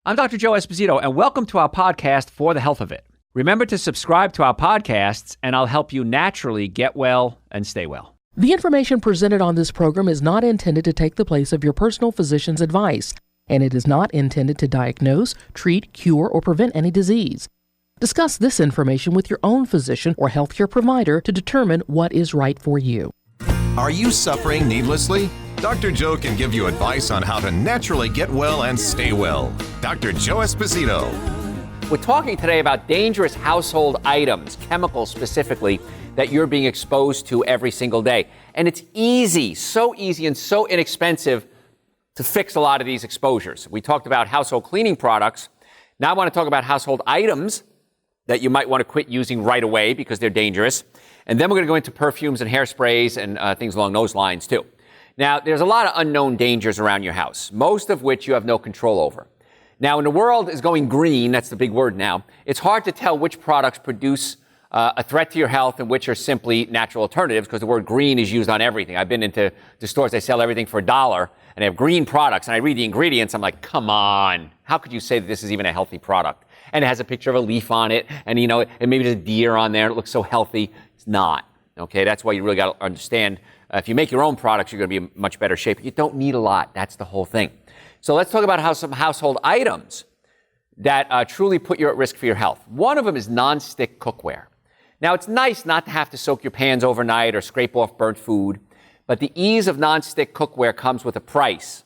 I'm Dr. Joe Esposito, and welcome to our podcast, For the Health of It. Remember to subscribe to our podcasts, and I'll help you naturally get well and stay well. The information presented on this program is not intended to take the place of your personal physician's advice, and it is not intended to diagnose, treat, cure, or prevent any disease. Discuss this information with your own physician or healthcare provider to determine what is right for you. Are you suffering needlessly? Dr. Joe can give you advice on how to naturally get well and stay well. Dr. Joe Esposito. We're talking today about dangerous household items, chemicals specifically, that you're being exposed to every single day. And it's easy, so easy and so inexpensive to fix a lot of these exposures. We talked about household cleaning products. Now I want to talk about household items that you might want to quit using right away because they're dangerous. And then we're going to go into perfumes and hairsprays and things along those lines too. Now, there's a lot of unknown dangers around your house, most of which you have no control over. Now, when the world is going green, that's the big word now, it's hard to tell which products produce a threat to your health and which are simply natural alternatives because the word green is used on everything. I've been into the stores, they sell everything for $1 and they have green products and I read the ingredients, I'm like, come on, how could you say that this is even a healthy product? And it has a picture of a leaf on it and and maybe there's a deer on there, it looks so healthy. It's not, okay? That's why you really got to understand if you make your own products, you're going to be in much better shape. You don't need a lot. That's the whole thing. So let's talk about some household items that truly put you at risk for your health. One of them is nonstick cookware. Now, it's nice not to have to soak your pans overnight or scrape off burnt food, but the ease of nonstick cookware comes with a price.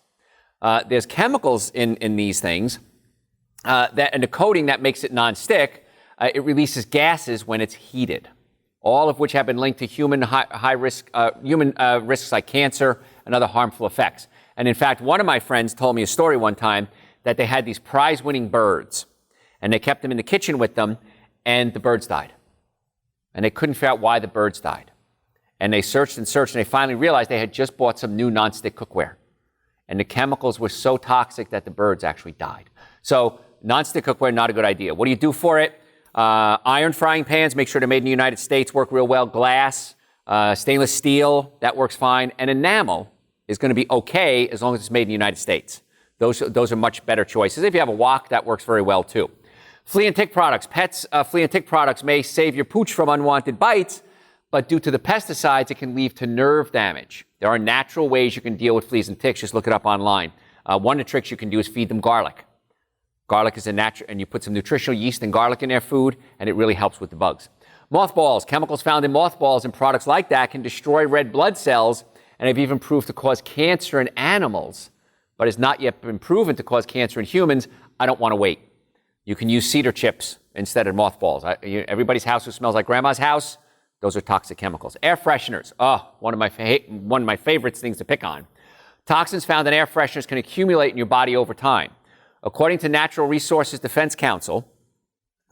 There's chemicals in these things and a coating that makes it nonstick. It releases gases when it's heated, all of which have been linked to human risks like cancer and other harmful effects. And in fact, one of my friends told me a story one time that they had these prize-winning birds, and they kept them in the kitchen with them, and the birds died. And they couldn't figure out why the birds died. And they searched and searched, and they finally realized they had just bought some new nonstick cookware. And the chemicals were so toxic that the birds actually died. So nonstick cookware, not a good idea. What do you do for it? Iron frying pans, make sure they're made in the United States, work real well. Glass, stainless steel, that works fine. And enamel is going to be okay as long as it's made in the United States. Those are much better choices. If you have a wok, that works very well too. Flea and tick products. Pets' flea and tick products may save your pooch from unwanted bites, but due to the pesticides, it can lead to nerve damage. There are natural ways you can deal with fleas and ticks. Just look it up online. One of the tricks you can do is feed them garlic. Garlic is a natural, and you put some nutritional yeast and garlic in their food, and it really helps with the bugs. Mothballs. Chemicals found in mothballs and products like that can destroy red blood cells and have even proved to cause cancer in animals, but has not yet been proven to cause cancer in humans. I don't want to wait. You can use cedar chips instead of mothballs. Everybody's house who smells like grandma's house, those are toxic chemicals. Air fresheners. One of my favorite things to pick on. Toxins found in air fresheners can accumulate in your body over time. According to Natural Resources Defense Council,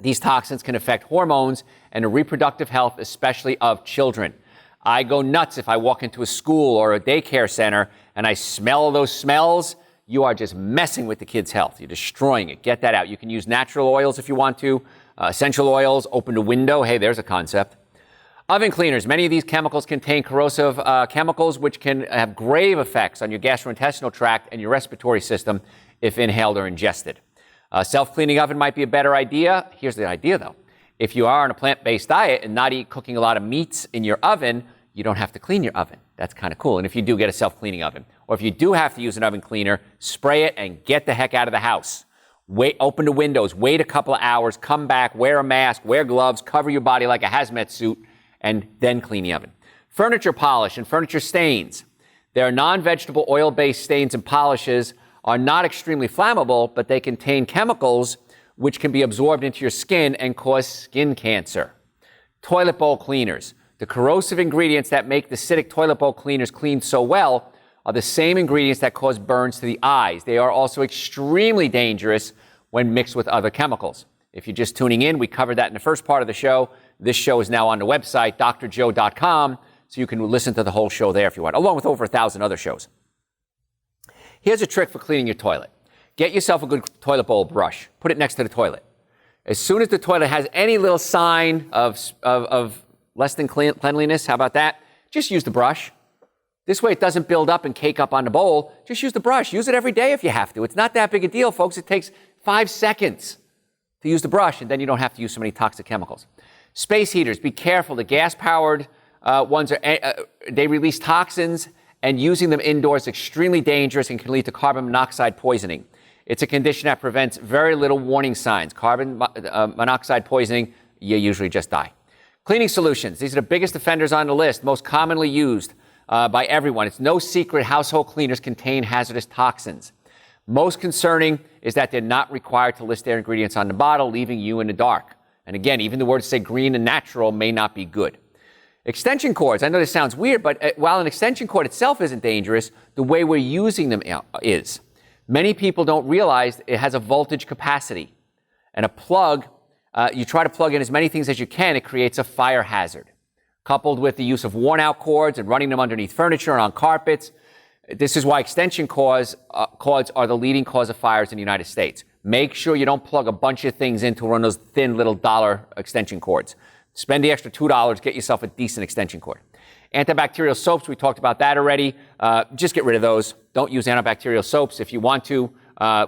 these toxins can affect hormones and the reproductive health, especially of children. I go nuts if I walk into a school or a daycare center and I smell those smells. You are just messing with the kid's health. You're destroying it. Get that out. You can use natural oils if you want to, essential oils, open the window. Hey, there's a concept. Oven cleaners. Many of these chemicals contain corrosive chemicals which can have grave effects on your gastrointestinal tract and your respiratory system if inhaled or ingested. Self-cleaning oven might be a better idea. Here's the idea, though. If you are on a plant-based diet and not cooking a lot of meats in your oven, you don't have to clean your oven. That's kind of cool. And if you do get a self-cleaning oven, or if you do have to use an oven cleaner, spray it and get the heck out of the house. Open the windows, wait a couple of hours, come back, wear a mask, wear gloves, cover your body like a hazmat suit, and then clean the oven. Furniture polish and furniture stains. There are non-vegetable oil-based stains and polishes are not extremely flammable, but they contain chemicals which can be absorbed into your skin and cause skin cancer. Toilet bowl cleaners. The corrosive ingredients that make the Acidic toilet bowl cleaners clean so well are the same ingredients that cause burns to the eyes. They are also extremely dangerous when mixed with other chemicals. If you're just tuning in, we covered that in the first part of the show. This show is now on the website, drjoe.com, so you can listen to the whole show there if you want, along with over 1,000 other shows. Here's a trick for cleaning your toilet. Get yourself a good toilet bowl brush. Put it next to the toilet. As soon as the toilet has any little sign of less than cleanliness, how about that? Just use the brush. This way it doesn't build up and cake up on the bowl. Just use the brush. Use it every day if you have to. It's not that big a deal, folks. It takes 5 seconds to use the brush, and then you don't have to use so many toxic chemicals. Space heaters, be careful. The gas-powered ones, they release toxins, and using them indoors is extremely dangerous and can lead to carbon monoxide poisoning. It's a condition that prevents very little warning signs. Carbon monoxide poisoning, you usually just die. Cleaning solutions. These are the biggest offenders on the list, most commonly used by everyone. It's no secret household cleaners contain hazardous toxins. Most concerning is that they're not required to list their ingredients on the bottle, leaving you in the dark. And again, even the words say green and natural may not be good. Extension cords. I know this sounds weird, but while an extension cord itself isn't dangerous, the way we're using them is. Many people don't realize it has a voltage capacity. And a plug, you try to plug in as many things as you can, it creates a fire hazard. Coupled with the use of worn-out cords and running them underneath furniture and on carpets, this is why extension cords are the leading cause of fires in the United States. Make sure you don't plug a bunch of things into one of those thin little dollar extension cords. Spend the extra $2, get yourself a decent extension cord. Antibacterial soaps, we talked about that already. Just get rid of those. Don't use antibacterial soaps. If you want to,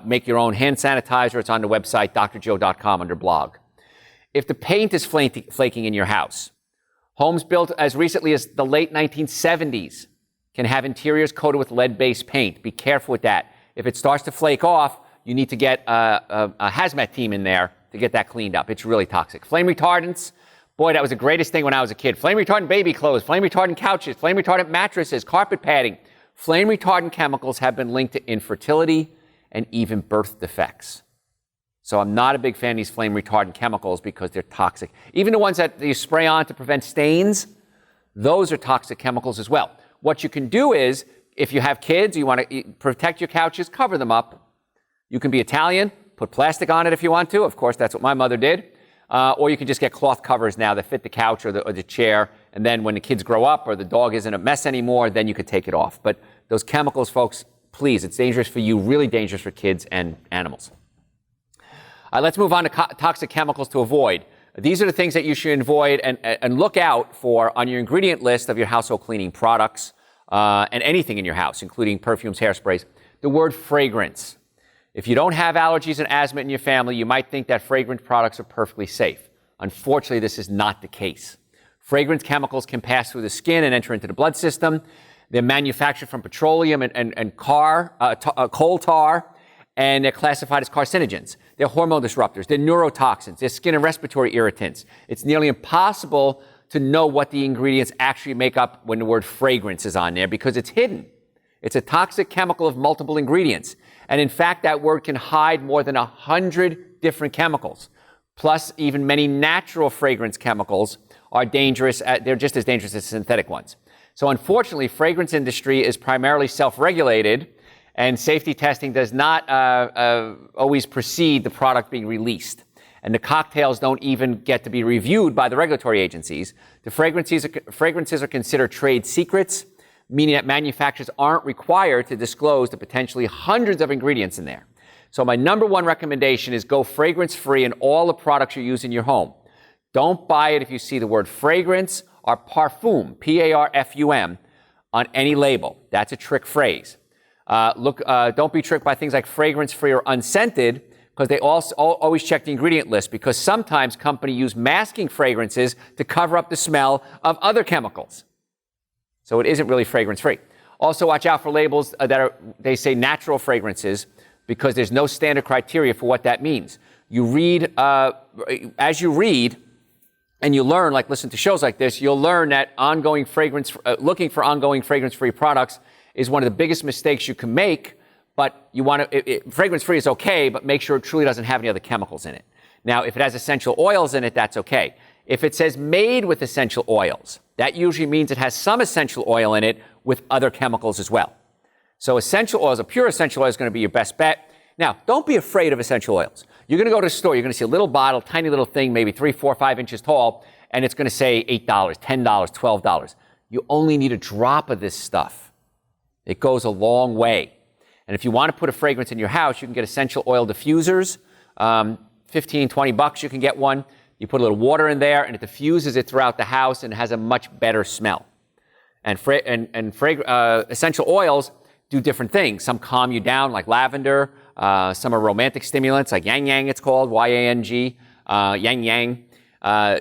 make your own hand sanitizer. It's on the website, drjoe.com under blog. If the paint is flaking in your house, homes built as recently as the late 1970s can have interiors coated with lead-based paint. Be careful with that. If it starts to flake off, you need to get a hazmat team in there to get that cleaned up. It's really toxic. Flame retardants, boy, that was the greatest thing when I was a kid. Flame retardant baby clothes, flame retardant couches, flame retardant mattresses, carpet padding. Flame retardant chemicals have been linked to infertility and even birth defects. So I'm not a big fan of these flame retardant chemicals because they're toxic. Even the ones that you spray on to prevent stains, those are toxic chemicals as well. What you can do is, if you have kids, you want to protect your couches, cover them up. You can be Italian, put plastic on it if you want to. Of course, that's what my mother did. Or you can just get cloth covers now that fit the couch or the chair. And then when the kids grow up or the dog isn't a mess anymore, then you could take it off. But those chemicals, folks, please, it's dangerous for you, really dangerous for kids and animals. Let's move on to toxic chemicals to avoid. These are the things that you should avoid and look out for on your ingredient list of your household cleaning products and anything in your house, including perfumes, hairsprays. The word fragrance. If you don't have allergies and asthma in your family, you might think that fragrance products are perfectly safe. Unfortunately, this is not the case. Fragrance chemicals can pass through the skin and enter into the blood system. They're manufactured from petroleum and coal tar, and they're classified as carcinogens. They're hormone disruptors. They're neurotoxins. They're skin and respiratory irritants. It's nearly impossible to know what the ingredients actually make up when the word fragrance is on there because it's hidden. It's a toxic chemical of multiple ingredients. And in fact, that word can hide more than 100 different chemicals. Plus, even many natural fragrance chemicals are dangerous. They're just as dangerous as synthetic ones. So unfortunately, fragrance industry is primarily self-regulated, and safety testing does not always precede the product being released. And the cocktails don't even get to be reviewed by the regulatory agencies. The fragrances are considered trade secrets, meaning that manufacturers aren't required to disclose the potentially hundreds of ingredients in there. So my number one recommendation is go fragrance-free in all the products you use in your home. Don't buy it if you see the word fragrance or parfum, P-A-R-F-U-M, on any label. That's a trick phrase. Don't be tricked by things like fragrance-free or unscented, because they also always check the ingredient list, because sometimes companies use masking fragrances to cover up the smell of other chemicals. So it isn't really fragrance-free. Also, watch out for labels they say natural fragrances, because there's no standard criteria for what that means. You read, as you read, and you learn, like listen to shows like this, you'll learn that looking for ongoing fragrance-free products is one of the biggest mistakes you can make. But you want to, fragrance-free is okay, but make sure it truly doesn't have any other chemicals in it. Now, if it has essential oils in it, that's okay. If it says made with essential oils, that usually means it has some essential oil in it with other chemicals as well. So essential oils, a pure essential oil is going to be your best bet. Now, don't be afraid of essential oils. You're going to go to the store, you're going to see a little bottle, tiny little thing, maybe 3, 4, 5 inches tall, and it's going to say $8, $10, $12. You only need a drop of this stuff. It goes a long way. And if you want to put a fragrance in your house, you can get essential oil diffusers. $15, $20, you can get one. You put a little water in there, and it diffuses it throughout the house, and it has a much better smell. And essential oils do different things. Some calm you down, like lavender. Some are romantic stimulants, like Yang Yang, it's called, Y-A-N-G, Yang Yang.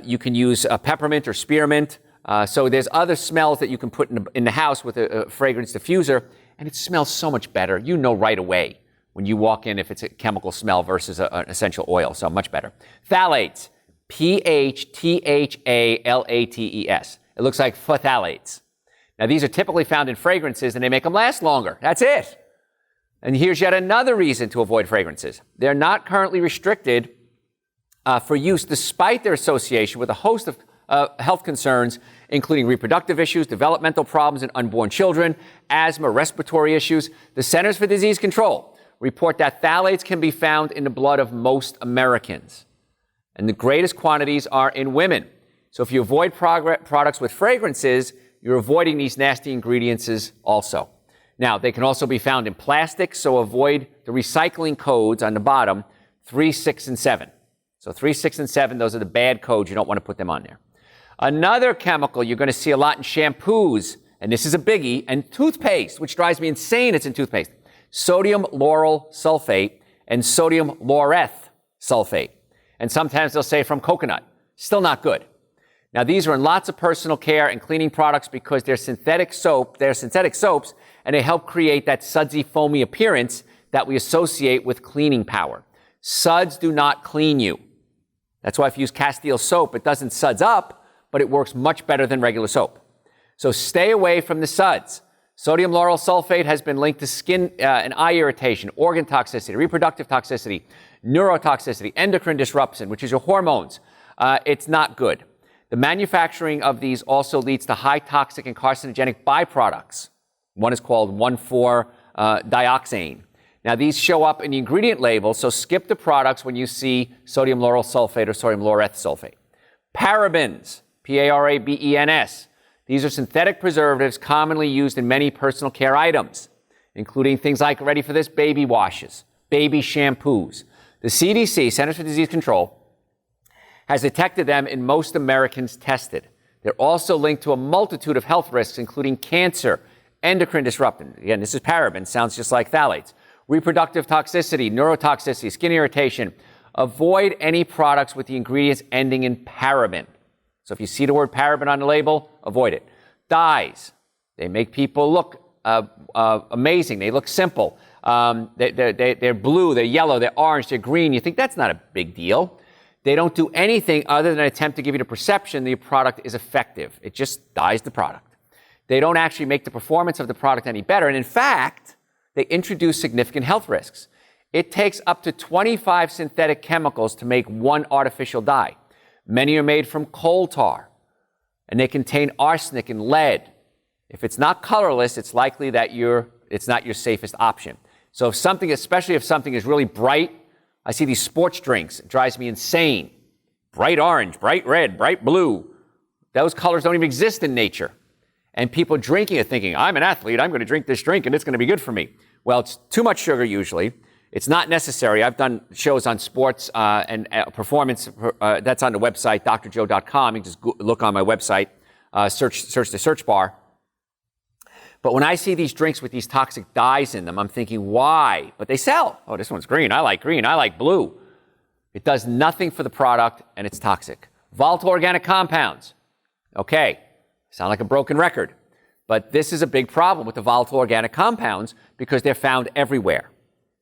You can use peppermint or spearmint. So there's other smells that you can put in the house with a fragrance diffuser, and it smells so much better. You know right away when you walk in if it's a chemical smell versus an essential oil, so much better. Phthalates, P-H-T-H-A-L-A-T-E-S. It looks like phthalates. Now, these are typically found in fragrances, and they make them last longer. That's it. And here's yet another reason to avoid fragrances. They're not currently restricted for use despite their association with a host of health concerns, including reproductive issues, developmental problems in unborn children, asthma, respiratory issues. The Centers for Disease Control report that phthalates can be found in the blood of most Americans. And the greatest quantities are in women. So if you avoid products with fragrances, you're avoiding these nasty ingredients also. Now, they can also be found in plastic, so avoid the recycling codes on the bottom, 3, 6, and 7. So 3, 6, and 7, those are the bad codes. You don't want to put them on there. Another chemical you're going to see a lot in shampoos, and this is a biggie, and toothpaste, which drives me insane, it's in toothpaste. Sodium lauryl sulfate and sodium laureth sulfate. And sometimes they'll say from coconut. Still not good. Now, these are in lots of personal care and cleaning products because they're synthetic soaps, and they help create that sudsy, foamy appearance that we associate with cleaning power. Suds do not clean you. That's why if you use Castile soap, it doesn't suds up, but it works much better than regular soap. So stay away from the suds. Sodium lauryl sulfate has been linked to skin and eye irritation, organ toxicity, reproductive toxicity, neurotoxicity, endocrine disruption, which is your hormones. It's not good. The manufacturing of these also leads to high toxic and carcinogenic byproducts. One is called 1,4-dioxane. Now, these show up in the ingredient label, so skip the products when you see sodium lauryl sulfate or sodium laureth sulfate. Parabens, P-A-R-A-B-E-N-S. These are synthetic preservatives commonly used in many personal care items, including things like, ready for this, baby washes, baby shampoos. The CDC, Centers for Disease Control, has detected them in most Americans tested. They're also linked to a multitude of health risks, including cancer, endocrine disruption. Again, this is parabens, sounds just like phthalates. Reproductive toxicity, neurotoxicity, skin irritation. Avoid any products with the ingredients ending in paraben. So if you see the word paraben on the label, avoid it. Dyes. They make people look amazing. They look simple. They're blue, they're yellow, they're orange, they're green. You think that's not a big deal. They don't do anything other than attempt to give you the perception the product is effective. It just dyes the product. They don't actually make the performance of the product any better. And in fact, they introduce significant health risks. It takes up to 25 synthetic chemicals to make one artificial dye. Many are made from coal tar, and they contain arsenic and lead. If it's not colorless, it's likely that it's not your safest option. So if something, especially if something is really bright, I see these sports drinks. It drives me insane. Bright orange, bright red, bright blue. Those colors don't even exist in nature. And people drinking it thinking, I'm an athlete, I'm going to drink this drink and it's going to be good for me. Well, it's too much sugar usually. It's not necessary. I've done shows on sports and performance. That's on the website, drjoe.com. You can just look on my website, search the search bar. But when I see these drinks with these toxic dyes in them, I'm thinking, why? But they sell. Oh, this one's green. I like blue. It does nothing for the product, and it's toxic. Volatile organic compounds. Okay, sound like a broken record. But this is a big problem with the volatile organic compounds because they're found everywhere.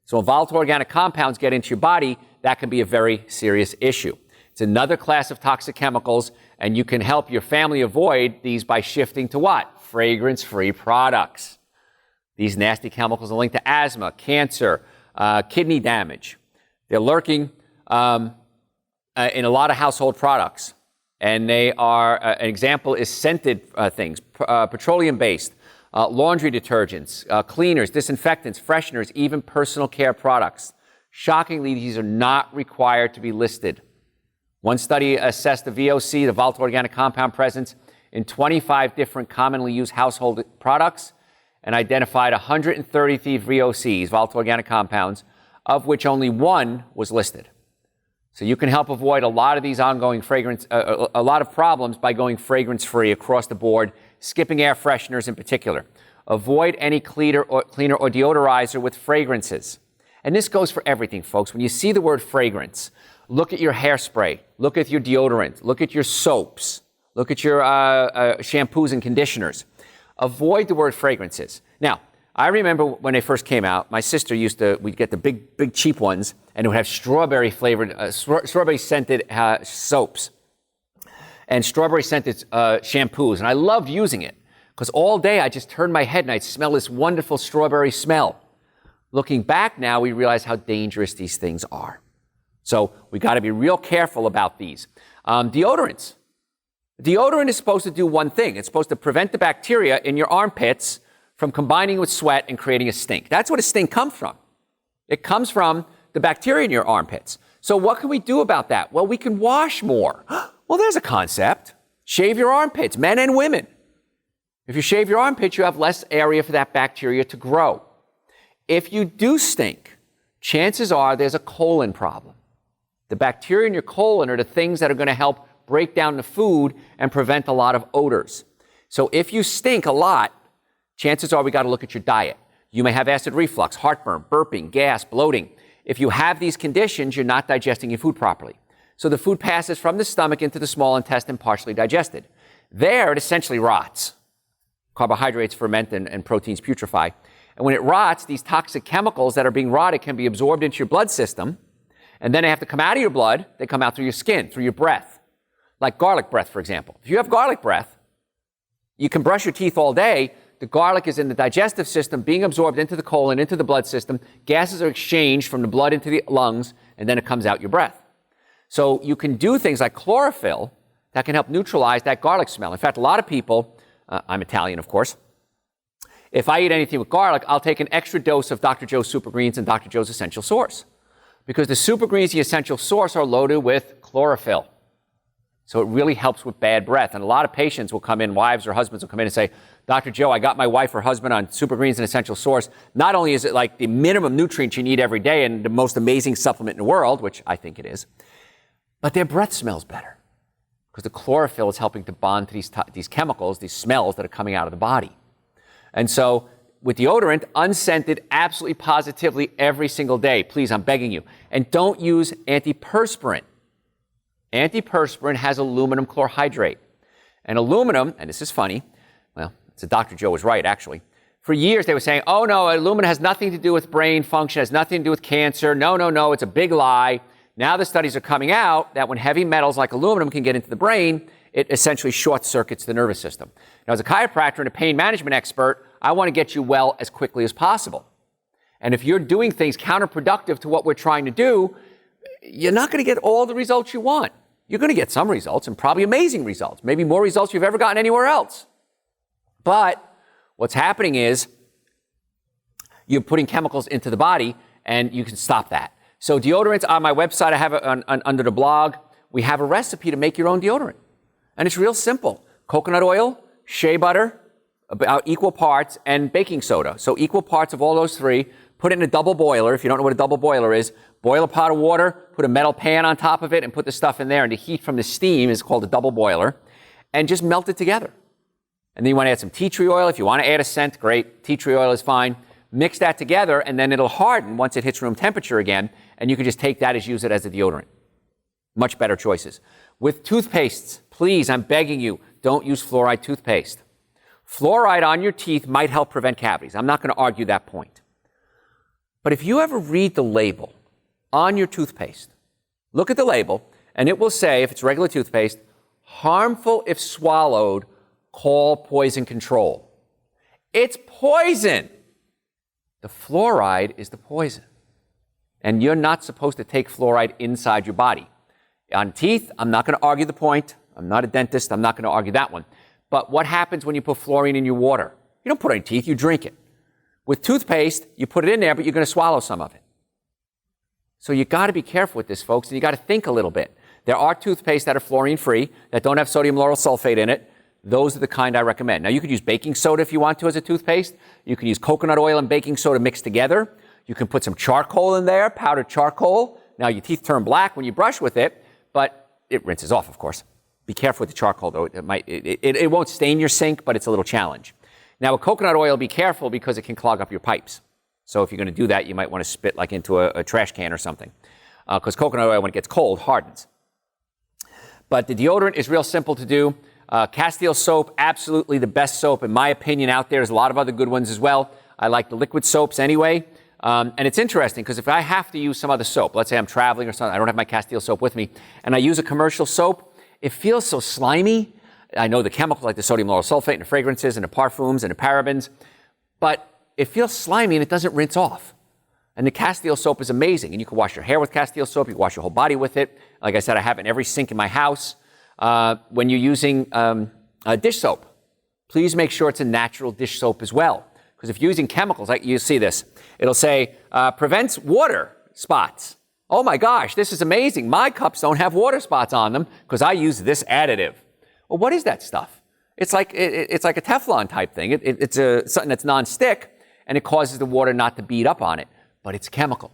So when volatile organic compounds get into your body, that can be a very serious issue. It's another class of toxic chemicals, and you can help your family avoid these by shifting to what? Fragrance-free products. These nasty chemicals are linked to asthma, cancer, kidney damage. They're lurking in a lot of household products. And they are, an example is scented things, petroleum-based, laundry detergents, cleaners, disinfectants, fresheners, even personal care products. Shockingly, these are not required to be listed. One study assessed the VOC, the volatile organic compound presence, in 25 different commonly used household products and identified 133 VOCs, volatile organic compounds, of which only one was listed. So you can help avoid a lot of these ongoing a lot of problems by going fragrance-free across the board, skipping air fresheners in particular. Avoid any cleaner or deodorizer with fragrances. And this goes for everything, folks. When you see the word fragrance, look at your hairspray, look at your deodorant, look at your soaps, look at your shampoos and conditioners. Avoid the word fragrances. Now, I remember when they first came out, my sister we'd get the big cheap ones, and it would have strawberry scented soaps and strawberry scented shampoos. And I loved using it because all day I just turned my head and I'd smell this wonderful strawberry smell. Looking back now, we realize how dangerous these things are. So we got to be real careful about these. Deodorants. Deodorant is supposed to do one thing. It's supposed to prevent the bacteria in your armpits from combining with sweat and creating a stink. That's what a stink comes from. It comes from the bacteria in your armpits. So what can we do about that? Well, we can wash more. Well, there's a concept. Shave your armpits, men and women. If you shave your armpits, you have less area for that bacteria to grow. If you do stink, chances are there's a colon problem. The bacteria in your colon are the things that are going to help break down the food and prevent a lot of odors. So if you stink a lot, chances are we got to look at your diet. You may have acid reflux, heartburn, burping, gas, bloating. If you have these conditions, you're not digesting your food properly. So the food passes from the stomach into the small intestine partially digested. There, it essentially rots. Carbohydrates ferment and proteins putrefy. And when it rots, these toxic chemicals that are being rotted can be absorbed into your blood system, and then they have to come out of your blood. They come out through your skin, through your breath. Like garlic breath, for example. If you have garlic breath, you can brush your teeth all day. The garlic is in the digestive system, being absorbed into the colon, into the blood system. Gases are exchanged from the blood into the lungs, and then it comes out your breath. So you can do things like chlorophyll that can help neutralize that garlic smell. In fact, a lot of people, I'm Italian, of course, if I eat anything with garlic, I'll take an extra dose of Dr. Joe's Super Greens and Dr. Joe's Essential Source. Because the Super Greens, the Essential Source, are loaded with chlorophyll. So it really helps with bad breath. And a lot of patients will come in, wives or husbands will come in and say, Dr. Joe, I got my wife or husband on Super Greens and Essential Source. Not only is it like the minimum nutrients you need every day and the most amazing supplement in the world, which I think it is, but their breath smells better because the chlorophyll is helping to bond to these chemicals, these smells that are coming out of the body. And so with deodorant, unscented, absolutely positively every single day. Please, I'm begging you. And don't use antiperspirant. Antiperspirant has aluminum chlorhydrate. And aluminum, and this is funny, well, so Dr. Joe was right, actually. For years, they were saying, oh, no, aluminum has nothing to do with brain function, has nothing to do with cancer. No, it's a big lie. Now the studies are coming out that when heavy metals like aluminum can get into the brain, it essentially short circuits the nervous system. Now, as a chiropractor and a pain management expert, I want to get you well as quickly as possible. And if you're doing things counterproductive to what we're trying to do, you're not going to get all the results you want. You're going to get some results and probably amazing results, maybe more results you've ever gotten anywhere else. But what's happening is you're putting chemicals into the body and you can stop that. So deodorants on my website, I have it under the blog. We have a recipe to make your own deodorant. And it's real simple. Coconut oil, shea butter, about equal parts, and baking soda. So equal parts of all those three. Put it in a double boiler. If you don't know what a double boiler is, boil a pot of water, put a metal pan on top of it, and put the stuff in there. And the heat from the steam is called a double boiler. And just melt it together. And then you want to add some tea tree oil. If you want to add a scent, great. Tea tree oil is fine. Mix that together, and then it'll harden once it hits room temperature again. And you can just take that as use it as a deodorant. Much better choices. With toothpastes, please, I'm begging you, don't use fluoride toothpaste. Fluoride on your teeth might help prevent cavities. I'm not going to argue that point. But if you ever read the label on your toothpaste, look at the label, and it will say, if it's regular toothpaste, harmful if swallowed, call poison control. It's poison. The fluoride is the poison. And you're not supposed to take fluoride inside your body. On teeth, I'm not going to argue the point. I'm not a dentist. I'm not going to argue that one. But what happens when you put fluorine in your water? You don't put it in teeth, you drink it. With toothpaste, you put it in there, but you're going to swallow some of it. So you got to be careful with this, folks, and you got to think a little bit. There are toothpaste that are fluorine-free, that don't have sodium lauryl sulfate in it. Those are the kind I recommend. Now, you could use baking soda if you want to as a toothpaste. You can use coconut oil and baking soda mixed together. You can put some charcoal in there, powdered charcoal. Now, your teeth turn black when you brush with it, but it rinses off, of course. Be careful with the charcoal, though. It won't stain your sink, but it's a little challenge. Now, with coconut oil, be careful because it can clog up your pipes. So if you're going to do that, you might want to spit like into a trash can or something. Because coconut oil, when it gets cold, hardens. But the deodorant is real simple to do. Castile soap, absolutely the best soap, in my opinion, out there. There's a lot of other good ones as well. I like the liquid soaps anyway. And it's interesting because if I have to use some other soap, let's say I'm traveling or something, I don't have my Castile soap with me, and I use a commercial soap, it feels so slimy. I know the chemicals like the sodium lauryl sulfate and the fragrances and the parfums and the parabens, but it feels slimy and it doesn't rinse off. And the Castile soap is amazing. And you can wash your hair with Castile soap. You can wash your whole body with it. Like I said, I have it in every sink in my house. When you're using dish soap, please make sure it's a natural dish soap as well. Because if you're using chemicals, like you see this, it'll say, prevents water spots. Oh my gosh, this is amazing. My cups don't have water spots on them because I use this additive. Well, what is that stuff? It's like a Teflon type thing. It's something that's non-stick, and it causes the water not to bead up on it. But it's chemical.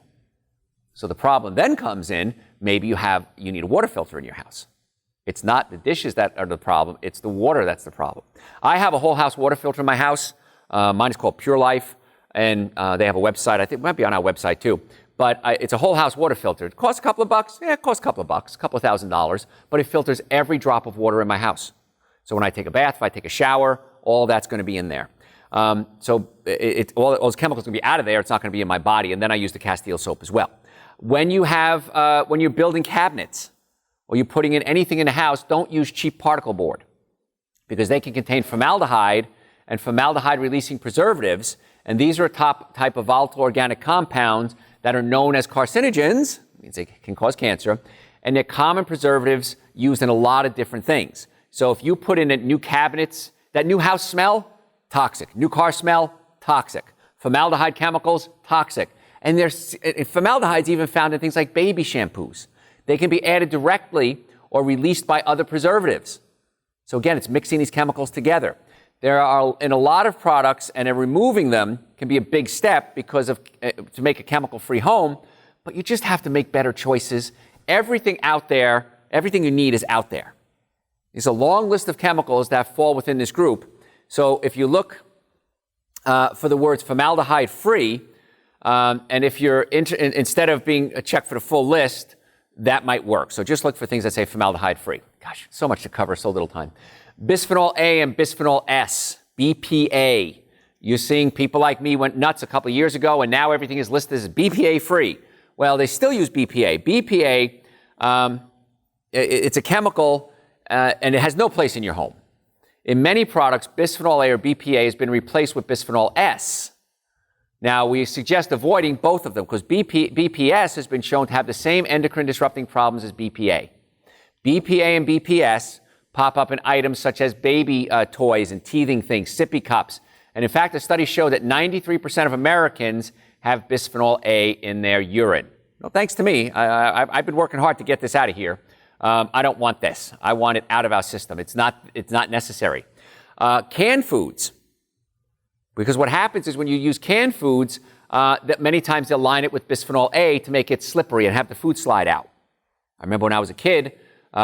So the problem then comes in, maybe you need a water filter in your house. It's not the dishes that are the problem, it's the water that's the problem. I have a whole house water filter in my house. Mine is called Pure Life, and they have a website. I think it might be on our website too. But it's a whole house water filter. It costs a couple of bucks. Yeah, it costs a couple of bucks, a couple of $1,000. But it filters every drop of water in my house. So when I take a bath, if I take a shower, all that's going to be in there. So all those chemicals are going to be out of there. It's not going to be in my body. And then I use the Castile soap as well. When you're building cabinets or you're putting in anything in the house, don't use cheap particle board because they can contain formaldehyde and formaldehyde-releasing preservatives. And these are a type of volatile organic compounds that are known as carcinogens. It means they can cause cancer. And they're common preservatives used in a lot of different things. So if you put in new cabinets, that new house smell, toxic. New car smell, toxic. Formaldehyde chemicals, toxic. And formaldehyde's even found in things like baby shampoos. They can be added directly or released by other preservatives. So again, it's mixing these chemicals together. There are in a lot of products, and removing them can be a big step because to make a chemical-free home, but you just have to make better choices. Everything out there, everything you need is out there. There's a long list of chemicals that fall within this group. So if you look for the words formaldehyde-free, and if you're instead of being checked for the full list, that might work. So just look for things that say formaldehyde-free. Gosh, so much to cover, so little time. Bisphenol A and bisphenol S, BPA. You're seeing people like me went nuts a couple of years ago, and now everything is listed as BPA-free. Well, they still use BPA. BPA, it's a chemical, and it has no place in your home. In many products, bisphenol A or BPA has been replaced with bisphenol S. Now, we suggest avoiding both of them because BPS has been shown to have the same endocrine disrupting problems as BPA. BPA and BPS pop up in items such as baby toys and teething things, sippy cups. And in fact, a study showed that 93% of Americans have bisphenol A in their urine. Well, thanks to me. I've been working hard to get this out of here. I don't want this. I want it out of our system. It's not necessary. Canned foods. Because what happens is when you use canned foods, that many times they'll line it with bisphenol A to make it slippery and have the food slide out. I remember when I was a kid,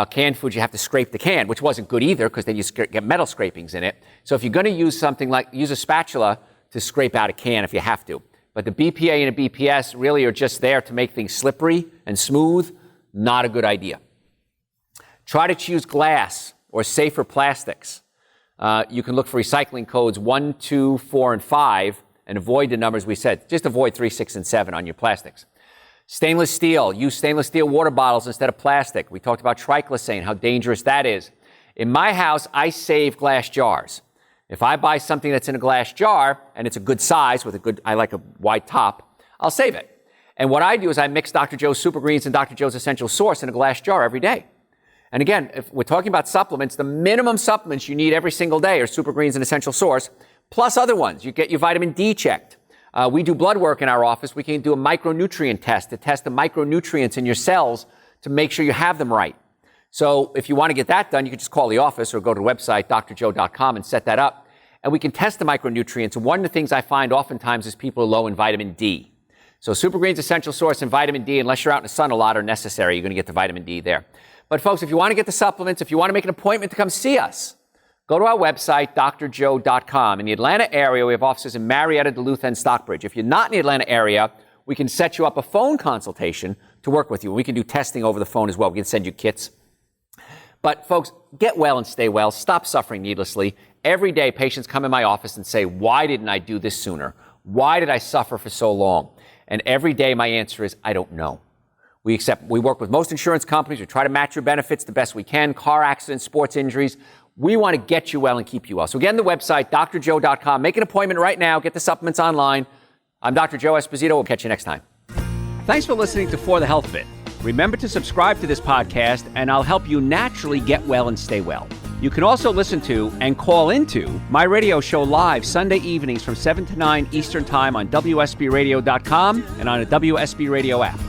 canned foods, you have to scrape the can, which wasn't good either because then you get metal scrapings in it. So if you're going to use something like, use a spatula to scrape out a can if you have to. But the BPA and the BPS really are just there to make things slippery and smooth. Not a good idea. Try to choose glass or safer plastics. You can look for recycling codes 1, 2, 4, and 5 and avoid the numbers we said. Just avoid 3, 6, and 7 on your plastics. Stainless steel. Use stainless steel water bottles instead of plastic. We talked about triclosan, how dangerous that is. In my house, I save glass jars. If I buy something that's in a glass jar and it's a good size I like a wide top, I'll save it. And what I do is I mix Dr. Joe's Super Greens and Dr. Joe's Essential Source in a glass jar every day. And again, if we're talking about supplements, the minimum supplements you need every single day are Super Greens and Essential Source, plus other ones. You get your vitamin D checked. We do blood work in our office. We can do a micronutrient test to test the micronutrients in your cells to make sure you have them right. So if you want to get that done, you can just call the office or go to the website, drjoe.com, and set that up. And we can test the micronutrients. And one of the things I find oftentimes is people are low in vitamin D. So Super Greens Essential Source and vitamin D, unless you're out in the sun a lot, are necessary. You're going to get the vitamin D there. But folks, if you want to get the supplements, if you want to make an appointment to come see us, Go to our website, drjoe.com. In the Atlanta area, we have offices in Marietta, Duluth, and Stockbridge. If you're not in the Atlanta area, we can set you up a phone consultation to work with you. We can do testing over the phone as well. We can send you kits. But folks, get well and stay well. Stop suffering needlessly. Every day, patients come in my office and say, why didn't I do this sooner? Why did I suffer for so long? And every day, my answer is, I don't know. We work with most insurance companies. We try to match your benefits the best we can. Car accidents, sports injuries. We want to get you well and keep you well. So again, the website, drjoe.com. Make an appointment right now. Get the supplements online. I'm Dr. Joe Esposito. We'll catch you next time. Thanks for listening to For the Health of It. Remember to subscribe to this podcast, and I'll help you naturally get well and stay well. You can also listen to and call into my radio show live Sunday evenings from 7 to 9 Eastern Time on WSBRadio.com and on a WSB Radio app.